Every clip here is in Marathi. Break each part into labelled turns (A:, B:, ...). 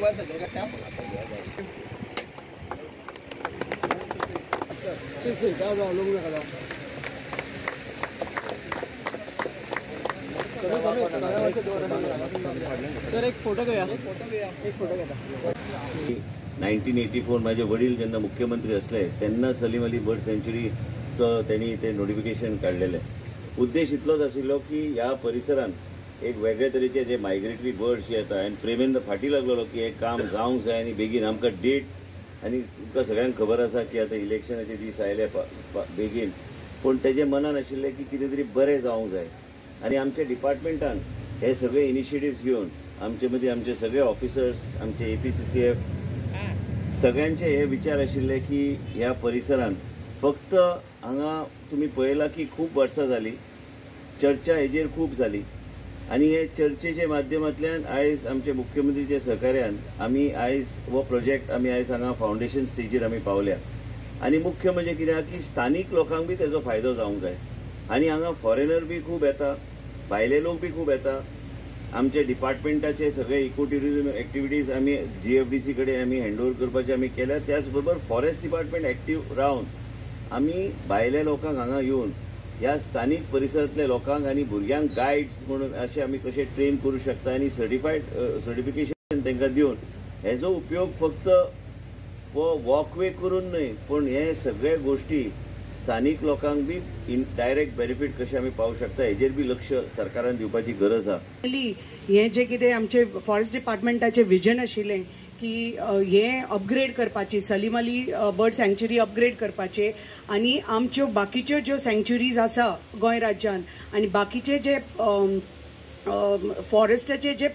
A: एक फोटो घेऊया.
B: 1984 माझे वडील जेव्हा मुख्यमंत्री असले त्यांना सलीम अली बर्ड सँच्युरीचं त्यांनी ते नोटिफिकेशन काढलेलं आहे. उद्देश इतलोच आशिल्लो की ह्या परिसरात एक वेगळे तरेचे जे मायग्रेटरी बर्ड्स येतात आणि प्रेमेंद फाटी लागलेलो की हे काम जावंक जाय आणि बेगीन आमकां डेट आणि तुमकां सगळ्यांक खबर आसा की आता इलेक्शनाचे दीस आयले बेगीन पण तेजे मनान आशिल्लें की कितें तरी बरें जावंक जाय आणि आमच्या डिपार्टमेंटान हे सगळे इनिशिएटिव्स घेवन आमचे मदीं आमचे सगळे ऑफिसर्स आमचे APCCF सगळ्यांचे हे विचार आशिल्ले की ह्या परिसरात फक्त हांगा तुम्ही पळयला की खूप वर्सां जाली चर्चा हेजेर खूप जाली आणि हे चर्चेच्या माध्यमांतल्यान आयज आमचे मुख्यमंत्रीच्या सहकार्यान आमी आयज हो प्रोजेक्ट आमी आयज हांगा फावंडेशन स्टेजीर आमी पावल्या आणि मुख्य म्हणजे कित्याक की स्थानिक लोकांक बी तेजो फायदो जावंक जाय आणि हांगा फॉरेनर बी खूप येता भायले लोक बी खूप येता. आमचे डिपार्टमेंटाचे सगळे इको टुरिझम ॲक्टिव्हिटीज आमी GFDC कडेन आमी हँडओव्हर करपाचे आमी केल्या. त्याच बरोबर फॉरेस्ट डिपार्टमेंट ॲक्टिव्ह रावन आमी भायल्या लोकांक हांगा येवन ह्या स्थानिक परिसरांतल्या लोकांक आनी भुरग्यांक गायड्स म्हणून अशें आमी कशें ट्रेन करूं शकता आनी सर्टिफिकेशन तांकां दिवन हेजो उपयोग फक्त वो वॉकवे करून न्हय पण हे सगळे गोष्टी स्थानिक लोकांक बी डायरेक्ट बेनिफीट कशें आमी पावूंक शकता हेजेर बी लक्ष सरकारान दिवपाची गरज आसा.
A: हे जे कितें आमचे फॉरेस्ट डिपार्टमेंटाचे विजन आशिल्लें की हे अपग्रेड करपाची सलीम अली बर्ड सँच्युरी अपग्रेड करपाचे आणि आमच्यो बाकीच्यो ज्यो सँच्युरीज आसा गोंय राज्यात आणि बाकीचे जे फॉरेस्टाचे जे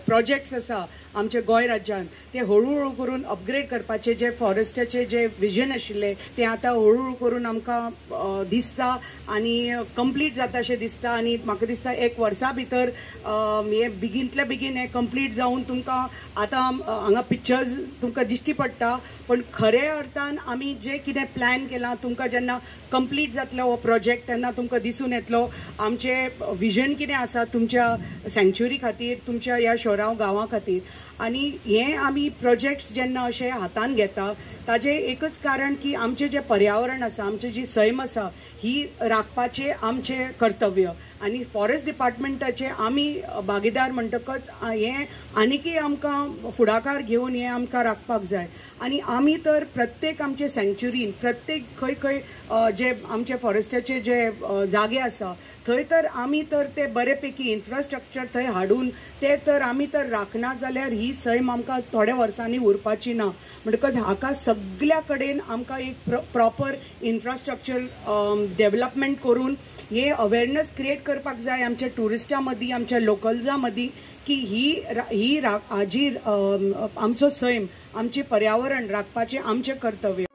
A: प्रोजेक्ट्स आसा आमच्या गोंय राज्यात ते हळूहळू करून अपग्रेड करपाचे जे फॉरेस्टाचे जे विजन आशिल्ले ते आता हळूहळू करून आमकां दिसता आणि कंप्लीट जाता अशें दिसता आणि म्हाका दिसता एक वर्सा भितर हे बेगींतल्या बेगीन हे कंप्लीट जावन तुमकां आतां हांगा पिक्चर्स तुमकां दिश्टी पडटा पण खरे अर्थान आमी जे कितें प्लॅन केलां तुमकां जेन्ना कंप्लीट जातलो हो प्रोजेक्ट तेन्ना तुमकां दिसून येतलो आमचे विजन कितें आसा तुमच्या सँच्युरी खातीर तुमच्या ह्या शोरांव गांवां खातीर. आणि हे आमी प्रोजेक्ट्स जेन्ना अशे हातान घेता ताजे एकच कारण की आमचे जे पर्यावरण आसा आमची जी सैम आसा ही राखपाचे आमचे कर्तव्य आणि फॉरेस्ट डिपार्टमेंटाचे आमी भागीदार म्हणटकच हे आनीकय आमकां फुडाकार घेवन हे आमकां राखपाक जाय. आणि आमी तर प्रत्येक आमचे सँच्युरीन प्रत्येक खंय खंय जे आमचे फॉरेस्टाचे जे जागे आसा थंय तर आमी तर ते बरेपैकी इन्फ्रास्ट्रक्चर थंय हाडून ते तर आमी तर राखना जाल्यार ही सैम आमकां थोड्या वर्सांनी उरपाची ना. म्हणटकच हाका सगळ्या कडेन आमकां एक प्रॉपर इन्फ्रास्ट्रक्चर डेव्हलपमेंट करून हे अवेअरनेस क्रिएट करपाक जाय आमच्या टुरिस्टां मदीं आमच्या लोकल्सां मदीं की ही आमचो सैम आमचे पर्यावरण राखपाचें आमचें कर्तव्य.